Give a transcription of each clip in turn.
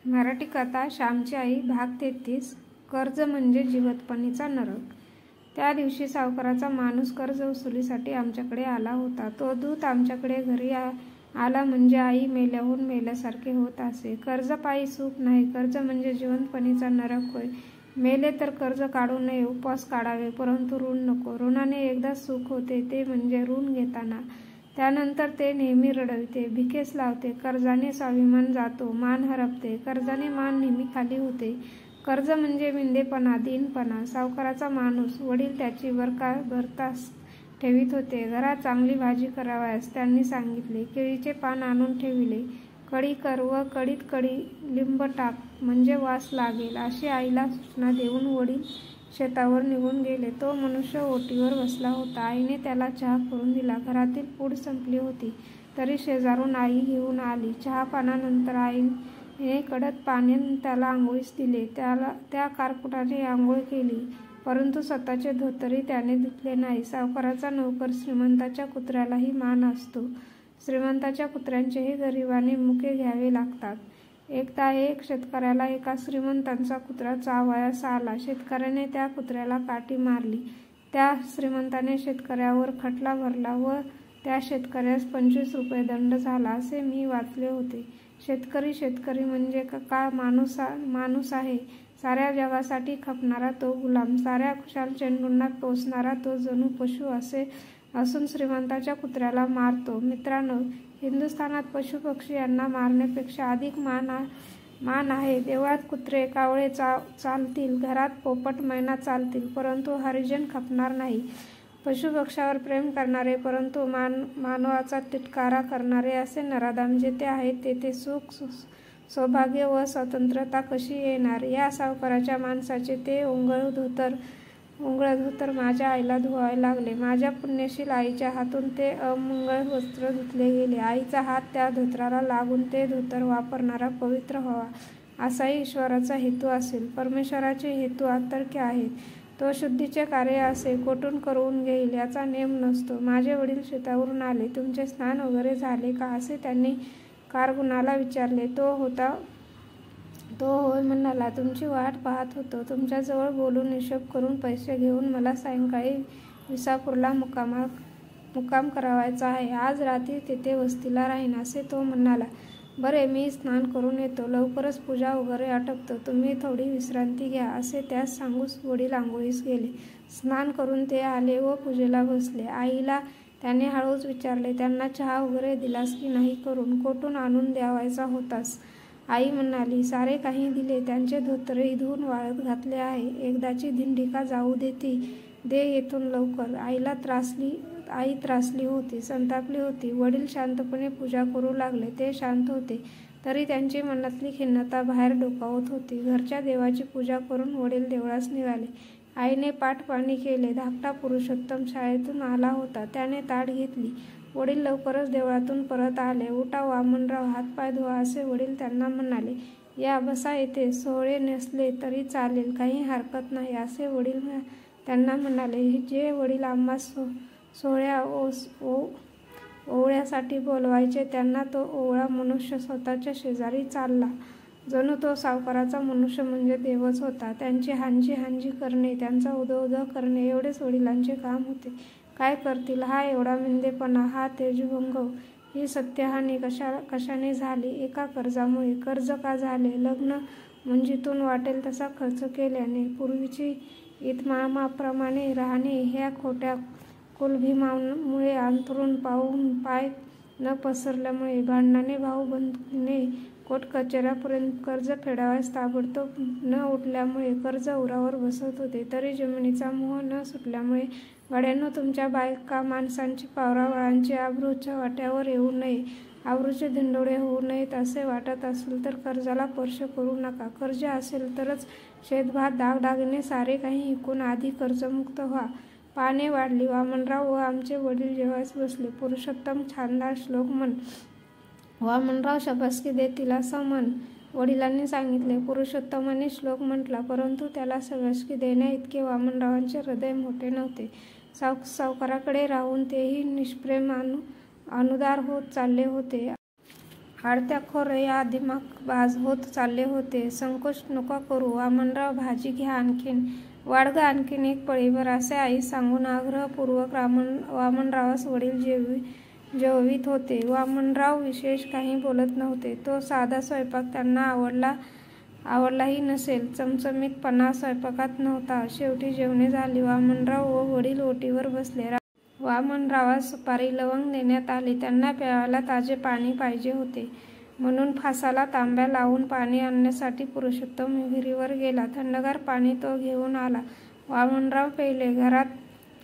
मराठी कथा श्यामची आई भाग 33. कर्ज म्हणजे जिवंतपणीचा नरक. त्या दिवशी सावकाराचा माणूस कर्ज वसुलीसाठी आमच्याकडे आला होता. तो दूत आमच्याकडे घरी आला म्हणजे आई मेल्याहून मेल्यासारखे होत असे. कर्जपायी सुख नाही. कर्ज म्हणजे जिवंतपणीचा नरक होय. मेले तर कर्ज काढू नये, उपवास काढावे, परंतु ऋण नको. ऋणाने एकदा सुख होते, ते म्हणजे ऋण घेताना. त्यानंतर ते नेहमी रडविते, भिकेस लावते. कर्जाने स्वाभिमान जातो, मान हरपते. कर्जाने मान नेहमी खाली होते. कर्ज म्हणजे मिंदेपणा, दीनपणा. सावकाराचा माणूस वडील त्याची भरतास ठेवीत होते. घरात चांगली भाजी करावयास त्यांनी सांगितले. केळीचे पान आणून ठेविले. कढी कर व कढीत कडुलिंब टाक, म्हणजे वास लागेल, अशी आईला सूचना देऊन वडील शेतावर निघून गेले. तो मनुष्य ओटीवर बसला होता. आईने त्याला चहा करून दिला. घरातील पूड संपली होती, तरी शेजारून आई घेऊन आली. चहापानानंतर आईने कडक पाण्याने त्याला आंघोळीस दिले. त्या कारकुटाने आंघोळ केली, परंतु स्वतःचे धोतरही त्याने धुतले नाही. सावकाराचा नोकर श्रीमंताच्या कुत्र्यालाही मान असतो. श्रीमंताच्या कुत्र्यांचेही गरिबाने मुके घ्यावे लागतात. एकदा एक शेतकऱ्याला एका श्रीमंताचा कुत्रा चावायास आला. शेतकऱ्याने त्या कुत्र्याला काठी मारली. त्या श्रीमंताने शेतकऱ्यावर खटला भरला व त्या शेतकऱ्यास 25 रुपये दंड झाला, असे मी वाचले होते. शेतकरी म्हणजे का माणूस आहे. साऱ्या जगासाठी खपणारा तो गुलाम, साऱ्या खुशाल चेंडूंना टोचणारा तो जणू पशु असे असून श्रीमंताच्या कुत्र्याला मारतो. मित्रांनो, हिंदुस्थानात पशुपक्षी यांना मारण्यापेक्षा अधिक मान आहे. देवळात कुत्रे कावळे चालतील, घरात पोपट मैना चालतील, परंतु हरिजन खपणार नाही. पशुपक्ष्यावर प्रेम करणारे परंतु मानवाचा तिटकारा करणारे असे नराधम जेथे आहेत, तेथे सुख, सौभाग्य व स्वतंत्रता कशी येणार. या सावकाराच्या माणसाचे ते ओंगळ धोतर माझ्या आईला धुवावे लागले. माझ्या पुण्यशील आईच्या हातून ते अमंगळ वस्त्र धुतले गेले. आईचा हात त्या धोतराला लागून ते धोतर वापरणारा पवित्र व्हावा, असाही ईश्वराचा हेतू असेल. परमेश्वराचे हेतू अतर्क्य आहेत. तो शुद्धीचे कार्य असे कोठून करून घेईल याचा नेम नसतो. माझे वडील शेतावरून आले. तुमचे स्नान वगैरे झाले का, असे त्यांनी कारकुनाला विचारले. तो होय म्हणाला. तुमची वाट पाहत होतो. तुमच्याजवळ बोलून हिशोब करून पैसे घेऊन मला सायंकाळी विसापूरला मुक्काम करावायचा आहे. आज रात्री तेथे वस्तीला राहीन, असे तो म्हणाला. बरे, मी स्नान करून येतो. लवकरच पूजा वगैरे आटपतो. तुम्ही थोडी विश्रांती घ्या, असे त्यास सांगूस वडील आंघोळीस गेले. स्नान करून ते आले व पूजेला बसले. आईला त्याने हळूच विचारले, त्यांना चहा वगैरे दिलास की नाही करून? कोठून आणून द्यावायचा होतास? आई म्हणाली, सारे काही दिले. त्यांचे धोतरही धुवून वाळत घातले आहे. एकदाची दिंडी का जाऊ देती? दे येथून लवकर. आई त्रासली होती, संतापली होती. वडील शांतपणे पूजा करू लागले. ते शांत होते, तरी त्यांची मनातली खिन्नता बाहेर डोकावत होती. घरच्या देवाची पूजा करून वडील देवळास निघाले. आईने पाणी केले. धाकटा पुरुषोत्तम शाळेतून आला होता. त्याने ताट घेतली. वडील लवकरच देवळातून परत आले. उठा वामनराव, हातपाय धुवा, असे वडील त्यांना म्हणाले. या, बसा येथे. सोहळे नसले तरी चालेल, काही हरकत नाही, असे वडील त्यांना म्हणाले. जे वडील आम्हास सोहळ्या ओवळ्यासाठी बोलवायचे, त्यांना तो ओवळा मनुष्य स्वतःच्या शेजारी चालला. जणू तो सावकाराचा मनुष्य म्हणजे देवच होता. त्यांची हांजी करणे, त्यांचा उदो करणे, एवढेच वडिलांचे काम होते. काय करतील? हा एवढा मिंदेपणा, हा तेजोभंग, ही सत्यहानी कशाने झाली? एका कर्जामुळे. कर्ज का झाले? लग्न मुंजीतून वाटेल तसा खर्च केल्याने, पूर्वीची इतमामाप्रमाणे राहणे, ह्या खोट्या कुलभीमामुळे, अंथरूण पाहून पाय न पसरल्यामुळे, भांडणाने, भाऊबंदकीने, कोर्टकचेऱ्यापर्यंत कर्ज फेडावयास ताबडतोब न उठल्यामुळे कर्ज उरावर बसत होते, तरी जमिनीचा मोह न सुटल्यामुळे. गड्यांनो, तुमच्या बायका माणसांची, पावरावळांची आबरूच्या वाट्यावर येऊ नये, आबरूचे धिंडोळे होऊ नयेत असे वाटत असेल तर कर्जाला स्पर्श करू नका. कर्ज असेल तरच शेतभात, दागदागिने सारे काही विकून आधी कर्जमुक्त व्हा. पाने वाढली. वामनराव व आमचे वडील जेवायस बसले. पुरुषोत्तम, छानदार श्लोक म्हण. वामनराव शाबासकी देतील असं म्हण, वडिलांनी सांगितले. पुरुषोत्तमाने श्लोक म्हटला, परंतु त्याला शाबासकी देण्या इतके वामनरावांचे हृदय मोठे नव्हते. सावकाराकडे राहून तेही निष्प्रेम अनुदार होत चालले होते. आडत्याखोर या दिमागबाज होत चालले होते. संकोच नका करू वामनराव, भाजी घ्या आणखीन, वाढ आणखीन एक पळीभर असे आई सांगून आग्रहपूर्वक वामनरावास वडील जेवित होते. वामनराव विशेष काही बोलत नव्हते. तो साधा स्वयंपाक त्यांना आवडलाही नसेल. चमचमीतपणा स्वयंपाकात नव्हता. शेवटी जेवणे झाली. वामनराव व वडील ओटीवर बसले. वामनरावास सुपारी लवंग देण्यात आले. त्यांना प्यायला ताजे पाणी पाहिजे होते म्हणून फासाला तांब्या लावून पाणी आणण्यासाठी पुरुषोत्तम विहिरीवर गेला. थंडगार पाणी तो घेऊन आला. वामनराव पेले.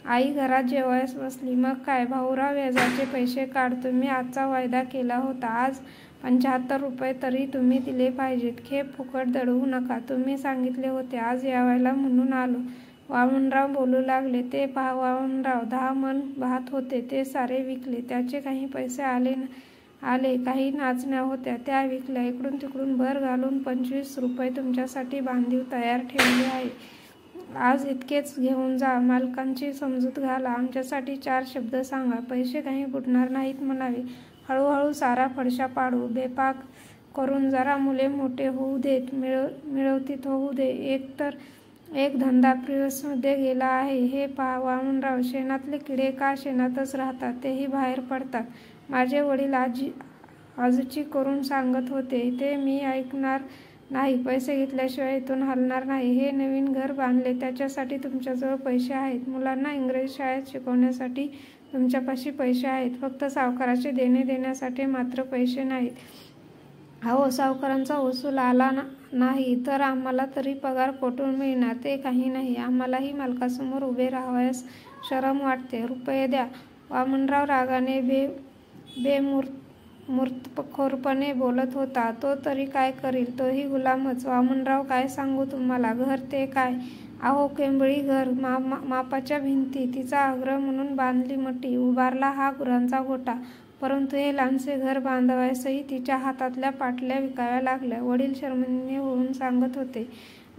आई घरात जेवायस बसली. मग काय भाऊराव, व्याजाचे पैसे काढ. तुम्ही आजचा वायदा केला होता. आज 75 रुपये तरी तुम्ही दिले पाहिजेत. खेप फुकट दडवू नका. तुम्ही सांगितले होते आज यावायला म्हणून आलो. वामनराव बोलू लागले. ते पहा वामनराव, 10 मन भात होते ते सारे विकले. त्याचे काही पैसे आले. काही नाचण्या होत्या त्या विकल्या. इकडून तिकडून भर घालून 25 रुपये तुमच्यासाठी बांधीव तयार ठेवले आहे. आज इतकेच घेऊन जा. मालकांची समजूत घाला. आमच्यासाठी 4 शब्द सांगा. पैसे काही बुडणार नाहीत म्हणावे. हळूहळू सारा फडशा पाडू. बेपाक करून जरा मुले मोठे होऊ देत. मिळवतीत होऊ दे. एक धंदा प्रिव्समध्ये गेला आहे. हे पहा वामनराव, शेणातले किडे का शेणातच राहतात, तेही बाहेर पडतात. माझे वडील आजची करून सांगत होते ते मी ऐकणार नाही. पैसे घेतल्याशिवाय इथून हलणार नाही. हे नवीन घर बांधले त्याच्यासाठी तुमच्याजवळ पैसे आहेत. मुलांना इंग्रजी शाळेत शिकवण्यासाठी तुमच्यापाशी पैसे आहेत. फक्त सावकाराचे देणे देण्यासाठी मात्र पैसे नाहीत. अहो, सावकारांचा वसूल आला नाही तर आम्हाला तरी पगार कोठून मिळणार? ते काही नाही. आम्हालाही मालकासमोर उभे राहावयास शरम वाटते. रुपये द्या. वामनराव रागाने बेमुर्तखोरपणे बोलत होता. तो तरी काय करील? तोही गुलामच. वामनराव, काय सांगू तुम्हाला? घर ते काय? अहो, केंबळी घर, मापाच्या भिंती, तिचा आग्रह म्हणून बांधली मटी, उभारला हा गुरांचा गोठा. परंतु हे लहानसे घर बांधावयासही तिच्या हातातल्या पाटल्या विकाव्या लागल्या. वडील शरमेने होऊन सांगत होते.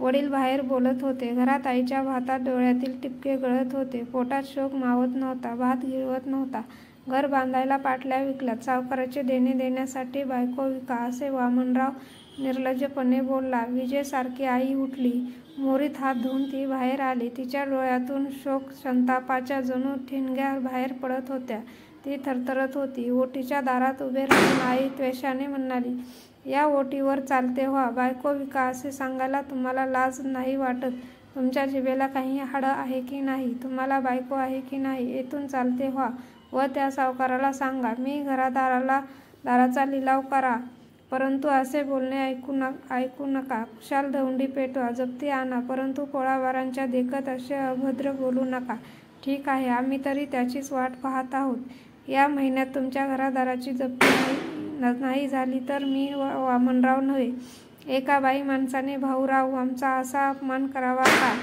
वडील बाहेर बोलत होते. घरात आईच्या भातात डोळ्यातील टिपके गळत होते. पोटात शोक मावत नव्हता. भात गिळवत नव्हता. घर बांधायला पाटल्या विकल्यात. सावकाराचे देणे देण्यासाठी बायको विका, असे वामनराव निर्लज्जपणे बोलला. विजेसारखी आई उठली. मोरीत हात धुवून ती बाहेर आली. तिच्या डोळ्यातून शोक संतापाच्या जणू ठिणग्या बाहेर पडत होत्या. ती थरथरत होती. ओटीच्या दारात उभे राहून आई त्वेषाने म्हणाली, या ओटीवर चालते व्हा. बायको विका असे सांगायला तुम्हाला लाज नाही वाटत? तुमच्या जिभेला काही हाडं आहे की नाही? तुम्हाला बायको आहे की नाही? येथून चालते व्हा व त्या सावकाराला सांगा मी दाराचा लिलाव करा. परंतु असे बोलणे ऐकू नका. खुशाल दौंडी पेटवा, जप्ती आणा, परंतु पोळाबारांच्या देखत असे अभद्र बोलू नका. ठीक आहे, आम्ही तरी त्याचीच वाट पाहत आहोत. या महिन्यात तुमच्या घरादाराची जप्ती नाही झाली तर मी वामनराव नव्हे. एका बाई माणसाने भाऊराव आमचा असा अपमान करावा का?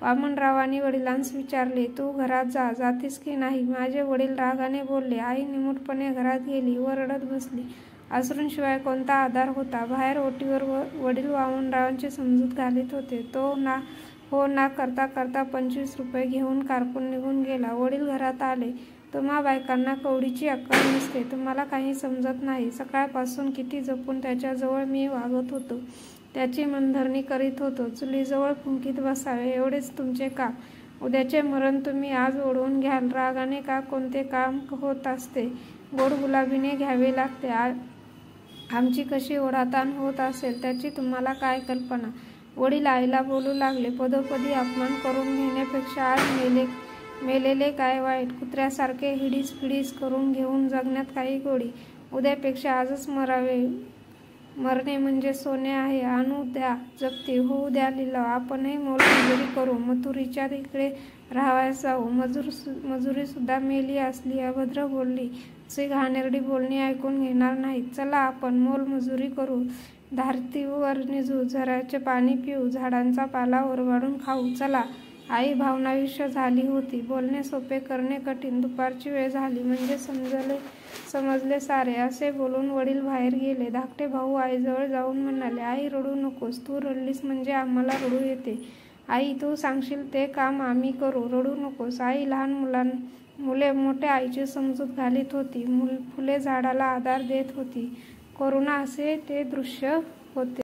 वामनरावांनी वडिलांस विचारले. तू घरात जातीस की नाही? माझे वडील रागाने बोलले. आई निमूटपणे घरात गेली व रडत बसली. अश्रूंशिवाय कोणता आधार होता? बाहेर ओटीवर वडील वामनरावांची समजूत घालीत होते. तो हो ना करता करता 25 रुपये घेऊन कारकून निघून गेला. वडील घरात आले. तुम्हा बायकांना कवडीची अक्कल नसते. तुम्हाला काही समजत नाही. सकाळपासून किती जपून त्याच्याजवळ मी वागत होतो. त्याची मनधरणी करीत होतो. चुलीजवळ फुंकीत बसावे एवढेच तुमचे काम. उद्याचे मरण तुम्ही आज ओढवून घ्याल. रागाने का कोणते काम होत असते? गोड गुलाबीने घ्यावे लागते. आमची कशी ओढाताण होत असेल त्याची तुम्हाला काय कल्पना? वडील आईला बोलू लागले. पदोपदी अपमान करून घेण्यापेक्षा आज मेलेले काय वाईट? कुत्र्यासारखे हिडीस करून घेऊन जगण्यात काही गोडी. उद्यापेक्षा आजच मरावे. मरणे म्हणजे सोने आहे. आणू द्या जप्ती, होऊ द्या लिलाव. आपणही मोलमजुरी करू. मथुरीच्या तिकडे राहावयास जाऊ. मजुरी सुद्धा मेली असली अभद्र बोलली असे घाणेरडी बोलणी ऐकून घेणार नाहीत. चला आपण मोलमजुरी करू. धारतीवर निजू. झऱ्याचे पाणी पिऊ. झाडांचा पाला ओरबाडून खाऊ. चला. आई भावनाविष्य झाली होती. बोलणे सोपे, करणे कठीण. दुपारची वेळ झाली म्हणजे समजले सारे. असे बोलून वडील बाहेर गेले. धाकटे भाऊ आईजवळ जाऊन म्हणाले, आई रडू नकोस. तू रडलीस म्हणजे आम्हाला रडू येते. आई तू सांगशील ते काम आम्ही करू. रडू नकोस. आई लहान मुले मोठ्या आईची समजूत घालीत होती. फुले झाडाला आधार देत होती. करुणा असे ते दृश्य होते.